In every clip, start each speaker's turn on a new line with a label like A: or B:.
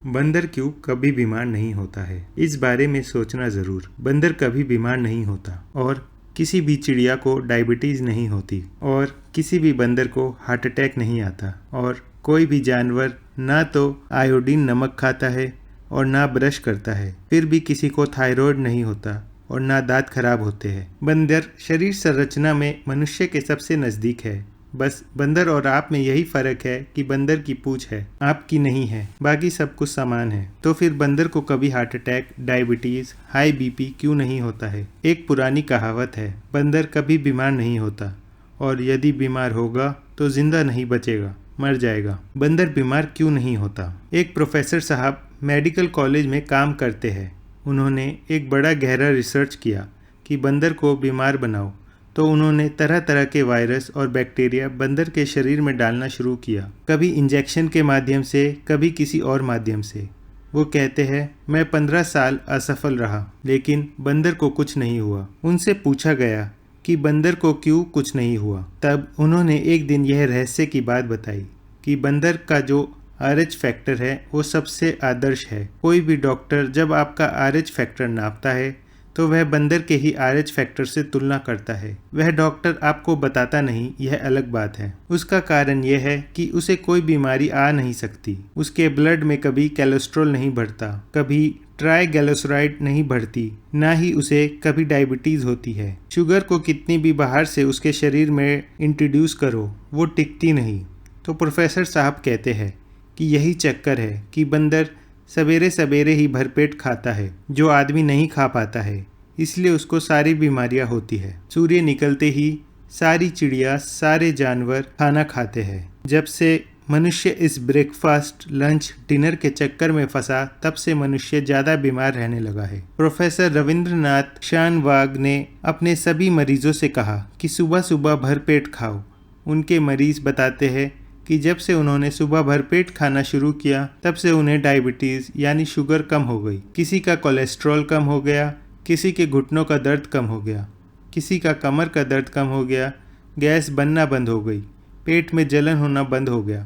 A: बंदर क्यों कभी बीमार नहीं होता है, इस बारे में सोचना ज़रूर। बंदर कभी बीमार नहीं होता और किसी भी चिड़िया को डायबिटीज़ नहीं होती और किसी भी बंदर को हार्ट अटैक नहीं आता और कोई भी जानवर ना तो आयोडीन नमक खाता है और ना ब्रश करता है, फिर भी किसी को थायराइड नहीं होता और ना दांत खराब होते हैं। बंदर शरीर संरचना में मनुष्य के सबसे नज़दीक है। बस बंदर और आप में यही फर्क है कि बंदर की पूंछ है, आपकी नहीं है, बाकी सब कुछ समान है। तो फिर बंदर को कभी heart attack, diabetes, high BP क्यों नहीं होता है? एक पुरानी कहावत है, बंदर कभी बीमार नहीं होता और यदि बीमार होगा तो जिंदा नहीं बचेगा, मर जाएगा। बंदर बीमार क्यों नहीं होता? एक प्रोफेसर साहब मेडिकल कॉलेज में काम करते हैं। उन्होंने एक बड़ा गहरा रिसर्च किया कि बंदर को बीमार बनाओ, तो उन्होंने तरह तरह के वायरस और बैक्टीरिया बंदर के शरीर में डालना शुरू किया, कभी इंजेक्शन के माध्यम से, कभी किसी और माध्यम से। वो कहते हैं, मैं 15 साल असफल रहा, लेकिन बंदर को कुछ नहीं हुआ। उनसे पूछा गया कि बंदर को क्यों कुछ नहीं हुआ। तब उन्होंने एक दिन यह रहस्य की बात बताई कि बंदर का जो RH फैक्टर है वो सबसे आदर्श है। कोई भी डॉक्टर जब आपका RH फैक्टर नापता है तो वह बंदर के ही RH फैक्टर से तुलना करता है। वह डॉक्टर आपको बताता नहीं, यह अलग बात है। उसका कारण यह है कि उसे कोई बीमारी आ नहीं सकती। उसके ब्लड में कभी कोलेस्ट्रॉल नहीं बढ़ता, कभी ट्राइग्लिसराइड नहीं बढ़ती, ना ही उसे कभी डायबिटीज होती है। शुगर को कितनी भी बाहर से उसके शरीर में इंट्रोड्यूस करो, वो टिकती नहीं। तो प्रोफेसर साहब कहते हैं कि यही चक्कर है कि बंदर सवेरे सवेरे ही भरपेट खाता है, जो आदमी नहीं खा पाता है, इसलिए उसको सारी बीमारियां होती है। सूर्य निकलते ही सारी चिड़िया, सारे जानवर खाना खाते हैं। जब से मनुष्य इस ब्रेकफास्ट, लंच, डिनर के चक्कर में फंसा, तब से मनुष्य ज़्यादा बीमार रहने लगा है। प्रोफेसर रविंद्रनाथ शानवाग ने अपने सभी मरीजों से कहा कि सुबह सुबह भरपेट खाओ। उनके मरीज बताते हैं कि जब से उन्होंने सुबह भरपेट खाना शुरू किया, तब से उन्हें डायबिटीज़ यानी शुगर कम हो गई, किसी का कोलेस्ट्रॉल कम हो गया, किसी के घुटनों का दर्द कम हो गया, किसी का कमर का दर्द कम हो गया, गैस बनना बंद हो गई, पेट में जलन होना बंद हो गया,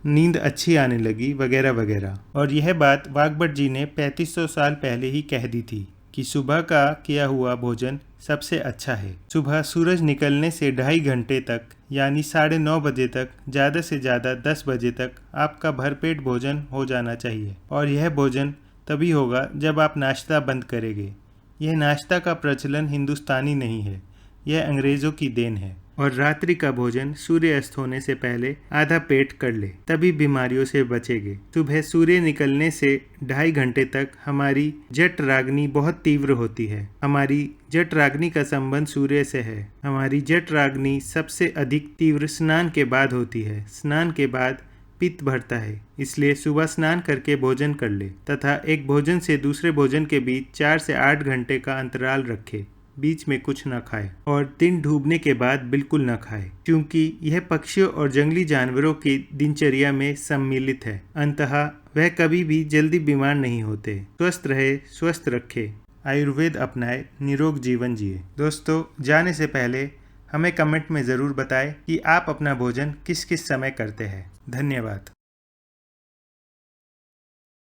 A: नींद अच्छी आने लगी, वगैरह वगैरह। और यह बात वाघभट जी ने 3500 साल पहले ही कह दी थी कि सुबह का किया हुआ भोजन सबसे अच्छा है। सुबह सूरज निकलने से 2.5 घंटे तक यानी 9:30 बजे तक, ज़्यादा से ज़्यादा 10 बजे तक आपका भरपेट भोजन हो जाना चाहिए। और यह भोजन तभी होगा जब आप नाश्ता बंद करेंगे। यह नाश्ता का प्रचलन हिंदुस्तानी नहीं है, यह अंग्रेज़ों की देन है। और रात्रि का भोजन सूर्य अस्त होने से पहले आधा पेट कर ले, तभी बीमारियों से बचेंगे। सुबह सूर्य निकलने से 2.5 घंटे तक हमारी जठराग्नि बहुत तीव्र होती है। हमारी जठराग्नि का संबंध सूर्य से है। हमारी जठराग्नि सबसे अधिक तीव्र स्नान के बाद होती है। स्नान के बाद पित्त भरता है, इसलिए सुबह स्नान करके भोजन कर ले तथा एक भोजन से दूसरे भोजन के बीच 4 से 8 घंटे का अंतराल रखे। बीच में कुछ न खाए और दिन डूबने के बाद बिल्कुल न खाए, क्योंकि यह पक्षियों और जंगली जानवरों की दिनचर्या में सम्मिलित है। अंततः वह कभी भी जल्दी बीमार नहीं होते। स्वस्थ रहे, स्वस्थ रखे, आयुर्वेद अपनाए, निरोग जीवन जिए। दोस्तों, जाने से पहले हमें कमेंट में ज़रूर बताएं कि आप अपना भोजन किस किस समय करते हैं। धन्यवाद।